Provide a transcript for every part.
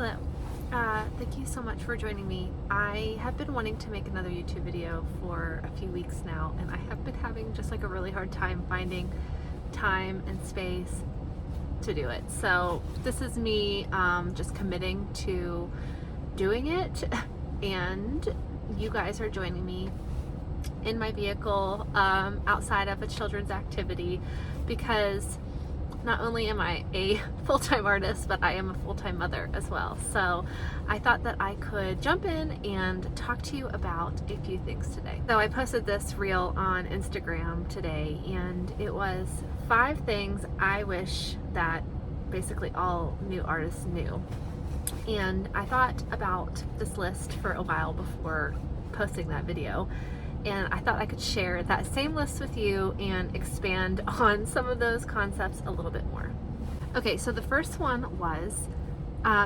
Hello. Thank you so much for joining me. I have been wanting to make another YouTube video for a few weeks now, and I have been having just like a really hard time finding time and space to do it. So this is me just committing to doing it, and you guys are joining me in my vehicle outside of a children's activity, because not only am I a full-time artist, but I am a full-time mother as well. So I thought that I could jump in and talk to you about a few things today. So I posted this reel on Instagram today, and it was 5 things I wish that basically all new artists knew. And I thought about this list for a while before posting that video, and I thought I could share that same list with you and expand on some of those concepts a little bit more. Okay, so the first one was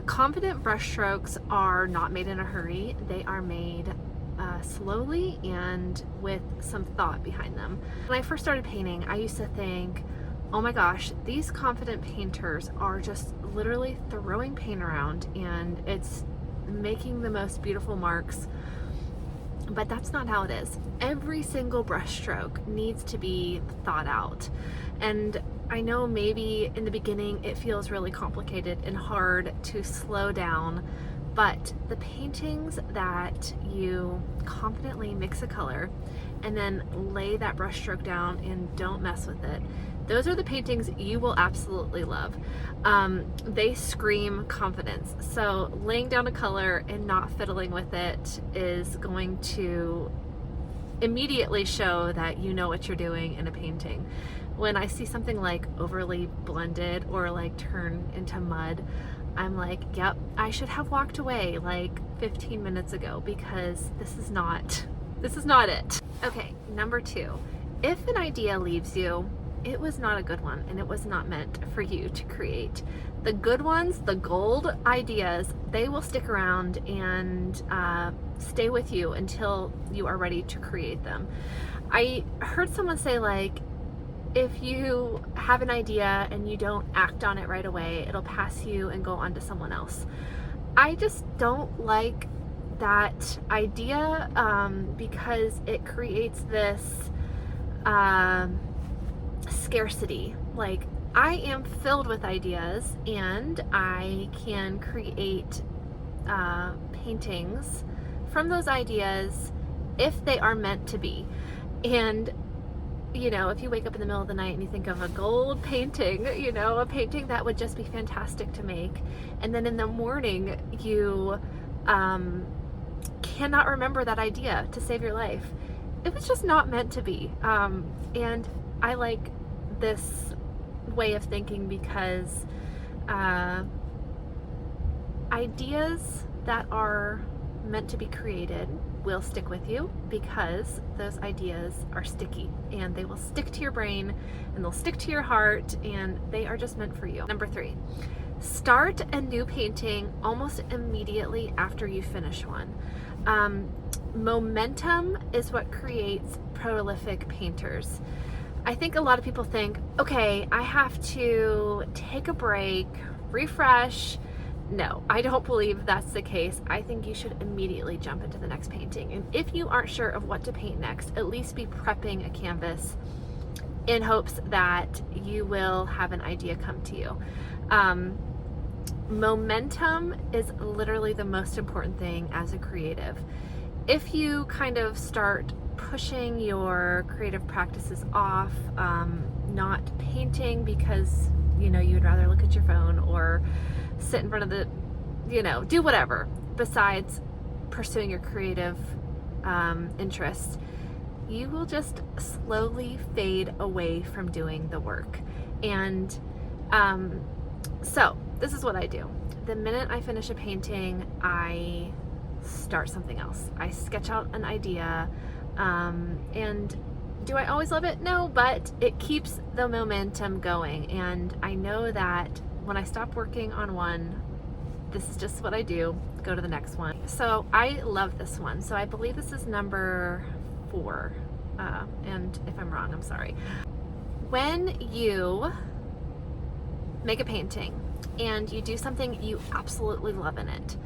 confident brushstrokes are not made in a hurry. They are made slowly and with some thought behind them. When I first started painting, I used to think, oh my gosh, these confident painters are just literally throwing paint around and it's making the most beautiful marks. But that's not how it is. Every single brush stroke needs to be thought out. And I know maybe in the beginning it feels really complicated and hard to slow down, but the paintings that you confidently mix a color and then lay that brush stroke down and don't mess with it, those are the paintings you will absolutely love. They scream confidence. So laying down a color and not fiddling with it is going to immediately show that you know what you're doing in a painting. When I see something like overly blended or like turn into mud, I'm like, yep, I should have walked away like 15 minutes ago, because this is not it. Okay, number 2, if an idea leaves you, it was not a good one, and it was not meant for you to create. The good ones, the gold ideas, they will stick around and stay with you until you are ready to create them. I heard someone say, like, if you have an idea and you don't act on it right away, it'll pass you and go on to someone else. I just don't like that idea because it creates this scarcity. Like, I am filled with ideas and I can create paintings from those ideas if they are meant to be. And you know, if you wake up in the middle of the night and you think of a gold painting, you know, a painting that would just be fantastic to make, and then in the morning you cannot remember that idea to save your life, it was just not meant to be. And I like this way of thinking because ideas that are meant to be created will stick with you, because those ideas are sticky and they will stick to your brain and they'll stick to your heart, and they are just meant for you. Number 3, start a new painting almost immediately after you finish one. Momentum is what creates prolific painters. I think a lot of people think, okay, I have to take a break, refresh. No, I don't believe that's the case. I think you should immediately jump into the next painting. And if you aren't sure of what to paint next, at least be prepping a canvas in hopes that you will have an idea come to you. Momentum is literally the most important thing as a creative. If you kind of start pushing your creative practices off, not painting because, you know, you'd rather look at your phone or sit in front of the, you know, do whatever besides pursuing your creative interests, you will just slowly fade away from doing the work. And so this is what I do. The minute I finish a painting, I start something else. I sketch out an idea, and do I always love it? No, but it keeps the momentum going. And I know that when I stop working on one, this is just what I do, go to the next one. So I love this one. So I believe this is number 4. And if I'm wrong, I'm sorry. When you make a painting, and you do something you absolutely love in it,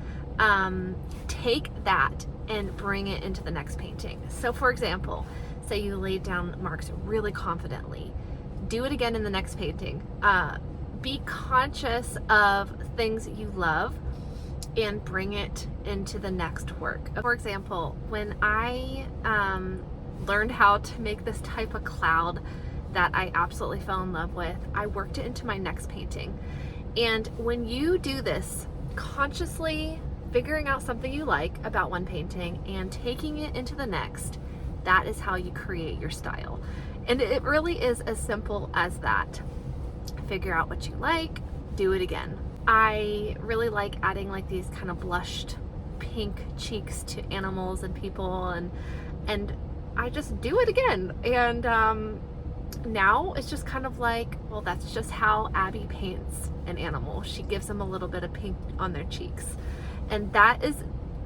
take that and bring it into the next painting. So for example, say you laid down marks really confidently, do it again in the next painting. Be conscious of things you love and bring it into the next work. For example, when I learned how to make this type of cloud that I absolutely fell in love with, I worked it into my next painting. And when you do this, consciously figuring out something you like about one painting and taking it into the next, that is how you create your style. And it really is as simple as that. Figure out what you like, do it again. I really like adding like these kind of blushed pink cheeks to animals and people, and I just do it again. And now it's just kind of like, well, that's just how Abby paints an animal. She gives them a little bit of pink on their cheeks. And that is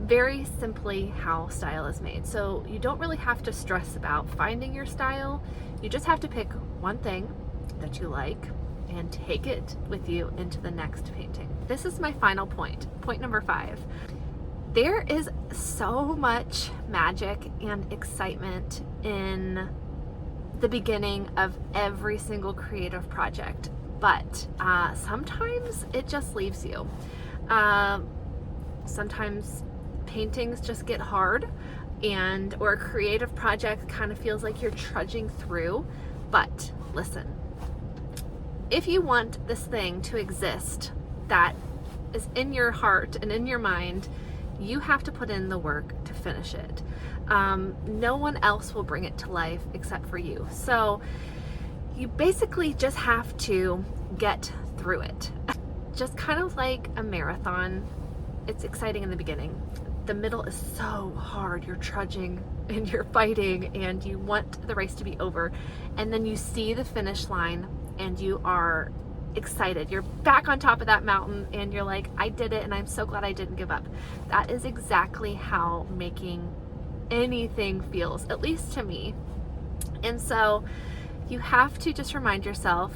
very simply how style is made. So you don't really have to stress about finding your style. You just have to pick one thing that you like and take it with you into the next painting. This is my final point, point number 5. There is so much magic and excitement in the beginning of every single creative project, but sometimes it just leaves you. Sometimes paintings just get hard, or a creative project kind of feels like you're trudging through. But listen, if you want this thing to exist that is in your heart and in your mind, you have to put in the work to finish it. No one else will bring it to life except for you. So you basically just have to get through it. Just kind of like a marathon. It's exciting in the beginning. The middle is so hard. You're trudging and you're fighting and you want the race to be over. And then you see the finish line and you are excited. You're back on top of that mountain and you're like, I did it and I'm so glad I didn't give up. That is exactly how making anything feels, at least to me. And so you have to just remind yourself,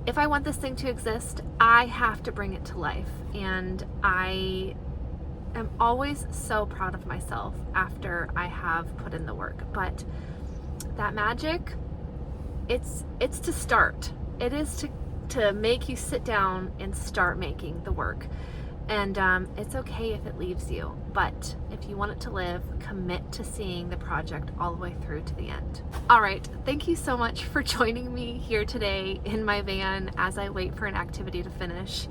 if I want this thing to exist, I have to bring it to life. And I am always so proud of myself after I have put in the work. But that magic, it's to start. It is to make you sit down and start making the work. And it's okay if it leaves you, but if you want it to live, commit to seeing the project all the way through to the end. All right, thank you so much for joining me here today in my van as I wait for an activity to finish.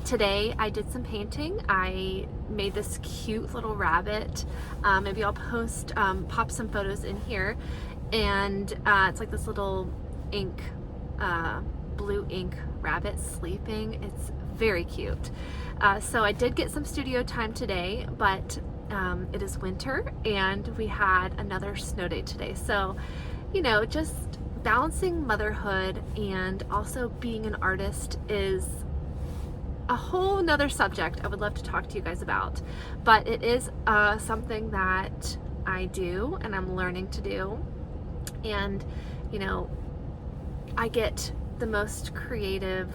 Today I did some painting. I made this cute little rabbit. Maybe I'll pop some photos in here. And it's like this little ink, blue ink rabbit sleeping. It's very cute. So I did get some studio time today, but it is winter and we had another snow day today. So, you know, just balancing motherhood and also being an artist is a whole nother subject I would love to talk to you guys about. But it is something that I do and I'm learning to do. And, you know, I get the most creative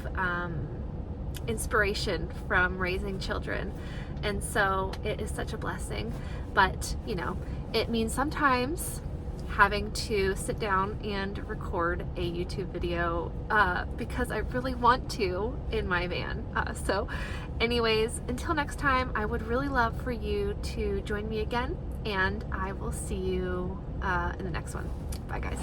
inspiration from raising children, and so it is such a blessing. But you know, it means sometimes having to sit down and record a YouTube video because I really want to in my van. So anyways, until next time, I would really love for you to join me again, and I will see you in the next one. Bye guys.